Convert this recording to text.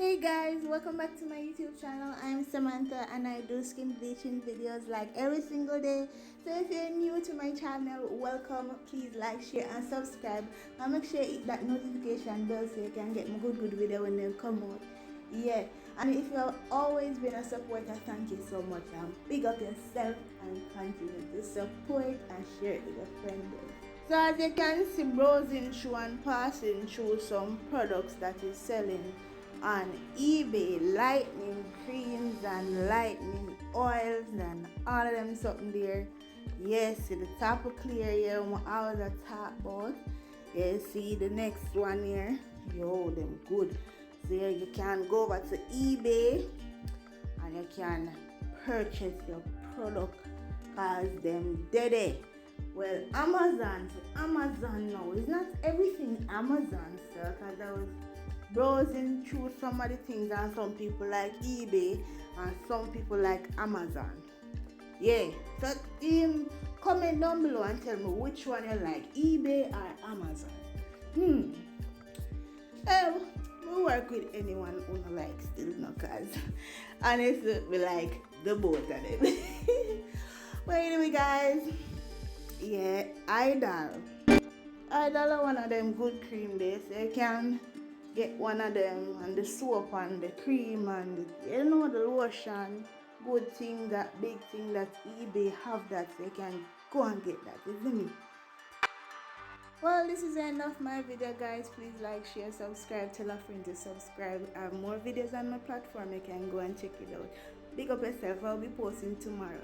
Hey guys, welcome back to my YouTube channel. I'm Samantha and I do skin bleaching videos like every single day. So if you're new to my channel, welcome. Please like, share and subscribe, and make sure you hit that notification bell so you can get my good video when they come out. Yeah, and if you have always been a supporter, thank you so much, and big up yourself and continue to support and share it with your friends. So as you can see, browsing through and passing through some products that is selling on eBay, lightening creams and lightening oils and all of them something there. Yes, see the top of clear here, what I was talk about. Yeah, see the next one here. Yo, them good. So here you can go over to eBay and you can purchase your product cause them dead. Well, Amazon now, it's not everything Amazon sell, cause I was browsing through some of the things and some people like eBay and some people like Amazon. Yeah, so comment down below and tell me which one you like, eBay or Amazon. We work with anyone who no like still, no, cause honestly we like the both of them. But anyway guys, yeah, Idol are one of them good cream days. So you can get one of them and the soap and the cream and the lotion. Good thing, that big thing that eBay have, that so you can go and get that, isn't it? Well, this is the end of my video guys. Please like, share, subscribe, tell a friend to subscribe. I have more videos on my platform, you can go and check it out. Big up yourself, I'll be posting tomorrow.